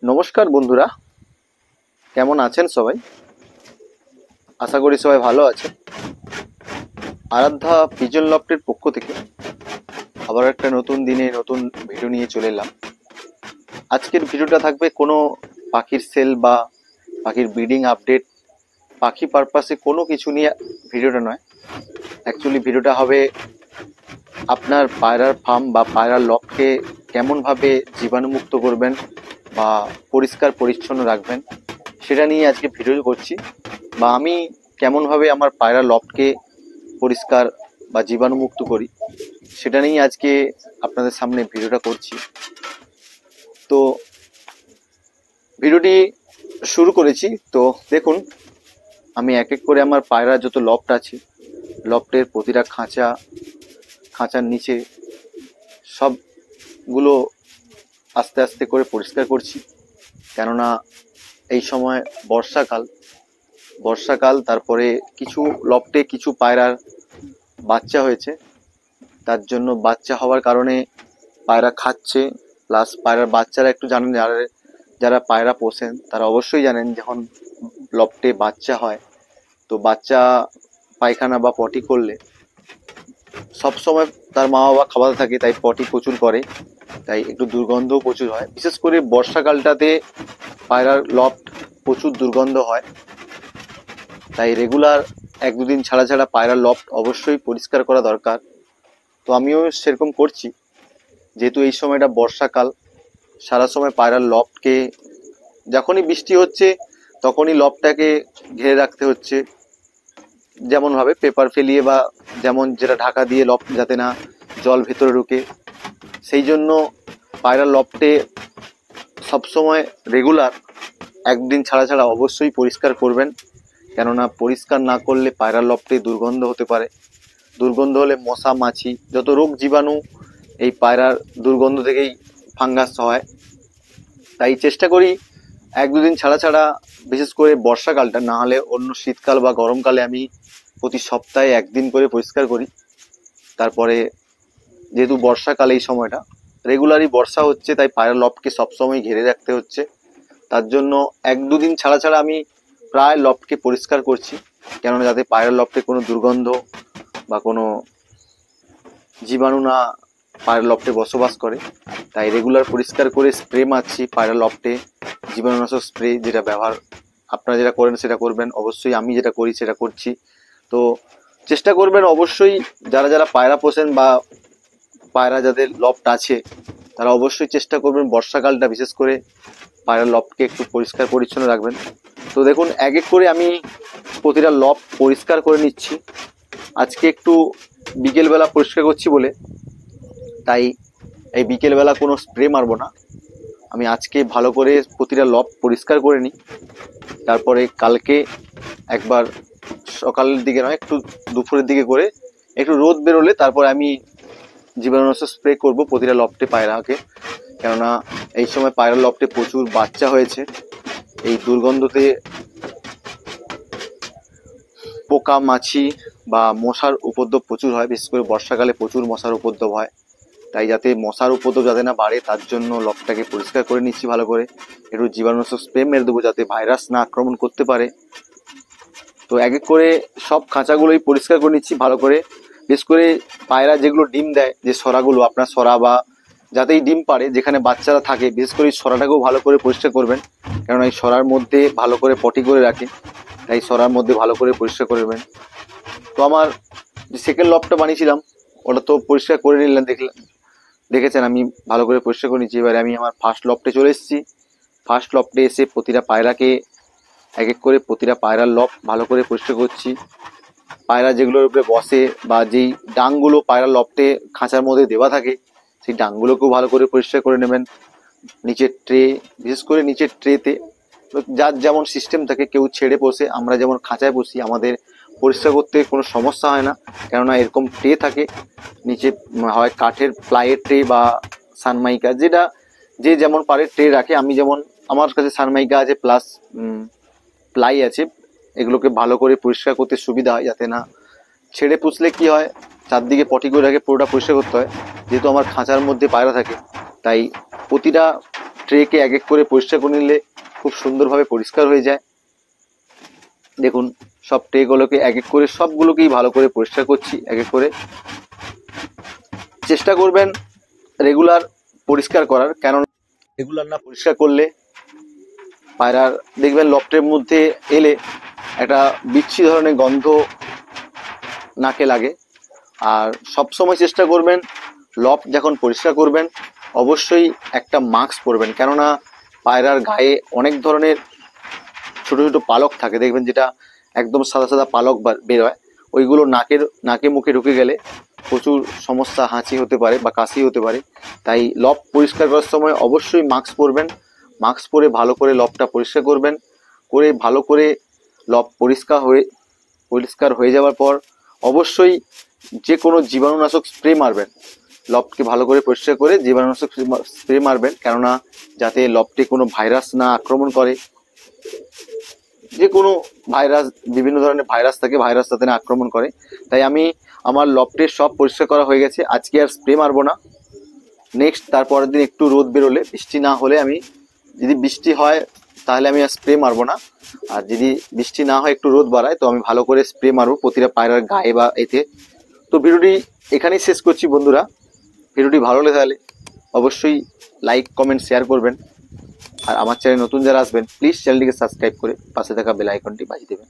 নমস্কার বন্ধুরা, কেমন আছেন সবাই? আশা করি সবাই ভালো আছে। আরাধ্যা পিজন লফটের পক্ষ থেকে আবার একটা নতুন দিনে নতুন ভিডিও নিয়ে চলে এলাম। আজকের ভিডিওটা থাকবে কোনো পাখির সেল বা পাখির ব্রিডিং আপডেট, পাখি পারপাসে কোনো কিছু নিয়ে ভিডিওটা নয়। অ্যাকচুয়ালি ভিডিওটা হবে আপনার পায়রার ফার্ম বা পায়রার লফটকে কেমনভাবে জীবাণুমুক্ত করবেন বা পরিষ্কার পরিচ্ছন্ন রাখবেন সেটা নিয়ে আজকে ভিডিও করছি। বা আমি কেমনভাবে আমার পায়রা লফটকে পরিষ্কার বা জীবাণুমুক্ত করি সেটা নিয়ে আজকে আপনাদের সামনে ভিডিওটা করছি। তো ভিডিওটি শুরু করেছি। তো দেখুন, আমি এক এক করে আমার পায়রা যত লফট আছে, লফটের প্রতিটা খাঁচার নিচে সবগুলো আস্তে আস্তে করে পরিষ্কার করছি। কেননা এই সময় বর্ষাকাল, তারপরে কিছু লফটে কিছু পায়রার বাচ্চা হয়েছে, তার জন্য বাচ্চা হওয়ার কারণে পায়রা খাচ্ছে। প্লাস পায়রার বাচ্চারা একটু জানেন, যারা পায়রা পোষেন তারা অবশ্যই জানেন, যখন লফটে বাচ্চা হয় তো বাচ্চা পায়খানা বা পটি করলে সবসময় তার মা বাবা খাওয়াতে থাকে, তাই পটি প্রচুর করে, তাই একটু দুর্গন্ধও প্রচুর হয়। বিশেষ করে বর্ষাকালটাতে পায়রার লফট প্রচুর দুর্গন্ধ হয়, তাই রেগুলার এক দুদিন ছাড়া ছাড়া পায়রার লফট অবশ্যই পরিষ্কার করা দরকার। তো আমিও সেরকম করছি, যেহেতু এই সময়টা বর্ষাকাল, সারা সময় পায়রার লফটকে, যখনই বৃষ্টি হচ্ছে তখনই লফটটাকে ঘিরে রাখতে হচ্ছে, যেমনভাবে পেপার ফেলিয়ে বা যেমন যেটা ঢাকা দিয়ে লফট যাতে না জল ভেতরে ঢুকে, সেই জন্য পায়রার লফটে সবসময় রেগুলার একদিন ছাড়া ছাড়া অবশ্যই পরিষ্কার করবেন। কেননা পরিষ্কার না করলে পায়রার লফটে দুর্গন্ধ হতে পারে। দুর্গন্ধ হলে মশা মাছি যত রোগ জীবাণু এই পায়রার দুর্গন্ধ থেকেই ফাঙ্গাস হয়। তাই চেষ্টা করি এক দুদিন ছাড়া ছাড়া, বিশেষ করে বর্ষাকালটা, না হলে অন্য শীতকাল বা গরমকালে আমি প্রতি সপ্তাহে একদিন করে পরিষ্কার করি। তারপরে যেহেতু বর্ষাকাল এই সময়টা রেগুলারই বর্ষা হচ্ছে, তাই পায়রা লফটকে সবসময় ঘিরে রাখতে হচ্ছে। তার জন্য এক দুদিন ছাড়া ছাড়া আমি প্রায় লফটকে পরিষ্কার করছি, কেননা যাতে পায়রা লফটে কোনো দুর্গন্ধ বা কোনো জীবাণু না পায়রা লফটে বসবাস করে। তাই রেগুলার পরিষ্কার করে স্প্রে মারছি পায়রা লফটে, জীবাণুনাশক স্প্রে, যেটা ব্যবহার আপনারা যেটা করেন সেটা করবেন, অবশ্যই আমি যেটা করি সেটা করছি। তো চেষ্টা করবেন অবশ্যই, যারা যারা পায়রা পোষেন বা পায়রা যাদের লফট আছে তারা অবশ্যই চেষ্টা করবেন বর্ষাকালটা বিশেষ করে পায়রা লফটকে একটু পরিষ্কার পরিচ্ছন্ন রাখবেন। তো দেখুন, এক এক করে আমি প্রতিটা লফট পরিষ্কার করে নিচ্ছি। আজকে একটু বিকেলবেলা পরিষ্কার করছি বলে তাই এই বিকেলবেলা কোনো স্প্রে মারবো না, আমি আজকে ভালো করে প্রতিটা লফট পরিষ্কার করে নিই। তারপরে কালকে একবার সকালের দিকে নয়, একটু দুপুরের দিকে করে একটু রোদ বেরোলে তারপরে আমি জীবাণুনাশক স্প্রে করব প্রতিটা লফটে পায়রাকে। কেননা এই সময় পায়রা লফটে প্রচুর বাচ্চা হয়েছে, এই দুর্গন্ধতে পোকা মাছি বা মশার উপদ্রব প্রচুর হয়। বিশেষ করে বর্ষাকালে প্রচুর মশার উপদ্রব হয়, তাই যাতে মশার উপদ্রব যাতে না বাড়ে তার জন্য লফটটাকে পরিষ্কার করে নিচ্ছি ভালো করে। একটু জীবাণুনাশক স্প্রে মেরে দেবো যাতে ভাইরাস না আক্রমণ করতে পারে। তো এক এক করে সব খাঁচাগুলোই পরিষ্কার করে নিচ্ছি ভালো করে। বিশেষ করে পায়রা যেগুলো ডিম দেয়, যে সরাগুলো, আপনার সরা বা যাতেই ডিম পারে যেখানে বাচ্চারা থাকে, বিশেষ করে এই সরাটাকেও ভালো করে পরিষ্কার করবেন, কেননা এই সরার মধ্যে ভালো করে পটি করে রাখে, তাই সরার মধ্যে ভালো করে পরিষ্কার করবেন। তো আমার যে সেকেন্ড লফটটা বানিয়েছিলাম ওটা তো পরিষ্কার করে নিলাম, দেখেছেন আমি ভালো করে পরিষ্কার করে নিচ্ছি। এবারে আমি আমার ফার্স্ট লফটে চলে এসেছি। ফার্স্ট লফটে এসে প্রতিটা পায়রাকে এক এক করে প্রতিটা পায়রার লফট ভালো করে পরিষ্কার করছি। পায়রা যেগুলোর উপরে বসে বা যেই ডাংগুলো পায়রা লফটে খাঁচার মধ্যে দেওয়া থাকে সেই ডাংগুলোকেও ভালো করে পরিষ্কার করে নেবেন। নিচের ট্রে, বিশেষ করে নিচের ট্রেতে যার যেমন সিস্টেম থাকে, কেউ ছেড়ে বসে, আমরা যেমন খাঁচায় বসি আমাদের পরিষ্কার করতে কোনো সমস্যা হয় না, কেননা এরকম ট্রে থাকে নিচে, হয় কাঠের প্লাইয়ের ট্রে বা সানমাইকা, যেটা যে যেমন পারে ট্রে রাখে। আমি যেমন, আমার কাছে সানমাইকা আছে প্লাস প্লাই আছে, এগুলোকে ভালো করে পরিষ্কার করতে সুবিধা হয়, যাতে না ছেড়ে পুষলে কি হয় চারদিকে পটি করে রাখে পুরোটা পরিষ্কার করতে হয়। যেহেতু আমার খাঁচার মধ্যে পায়রা থাকে তাই প্রতিটা ট্রেকে এক এক করে পরিষ্কার করে নিলে খুব সুন্দরভাবে পরিষ্কার হয়ে যায়। দেখুন সব ট্রেগুলোকে এক এক করে সবগুলোকেই ভালো করে পরিষ্কার করছি এক এক করে। চেষ্টা করবেন রেগুলার পরিষ্কার করার, কেননা রেগুলার না পরিষ্কার করলে পায়রার দেখবেন লফটের মধ্যে এলে একটা বিচ্ছি ধরনের গন্ধ নাকে লাগে। আর সবসময় চেষ্টা করবেন লফট যখন পরিষ্কার করবেন অবশ্যই একটা মাস্ক পরবেন, কেননা পায়রার গায়ে অনেক ধরনের ছোট ছোট পালক থাকে, দেখবেন যেটা একদম সাদা সাদা পালক বেরোয়, ওইগুলো নাকে মুখে ঢুকে গেলে প্রচুর সমস্যা, হাঁচি হতে পারে বা কাশি হতে পারে। তাই লফট পরিষ্কার করার সময় অবশ্যই মাস্ক পরবেন। মাস্ক পরে ভালো করে লফটটা পরিষ্কার করবেন, করে ভালো করে লফট পরিষ্কার হয়ে যাওয়ার পর অবশ্যই যে কোনো জীবাণুনাশক স্প্রে মারবেন। লফটকে ভালো করে পরিষ্কার করে জীবাণুনাশক স্প্রে মারবেন, কেননা যাতে লফটে কোনো ভাইরাস না আক্রমণ করে। যে কোনো ভাইরাস, বিভিন্ন ধরনের ভাইরাস থাকে, ভাইরাস তাতে না আক্রমণ করে। তাই আমি আমার লফটের সব পরিষ্কার করা হয়ে গেছে, আজকে আর স্প্রে মারবো না। নেক্সট তারপরের দিন একটু রোদ বেরোলে, বৃষ্টি না হলে, আমি যদি বৃষ্টি হয় তাহলে আমি আর স্প্রে মারবো না, আর যদি বৃষ্টি না হয় একটু রোদ বাড়ায় তো আমি ভালো করে স্প্রে মারবো প্রতিটা পায়রার গায়ে বা এতে। তো ভিডিওটি এখানেই শেষ করছি বন্ধুরা। ভিডিওটি ভালো লেগে থাকলে অবশ্যই লাইক কমেন্ট শেয়ার করবেন, আর আমার চ্যানেল নতুন যারা আসবেন প্লিজ চ্যানেলটিকে সাবস্ক্রাইব করে পাশে থাকা বেল আইকনটি বাজিয়ে দেবেন।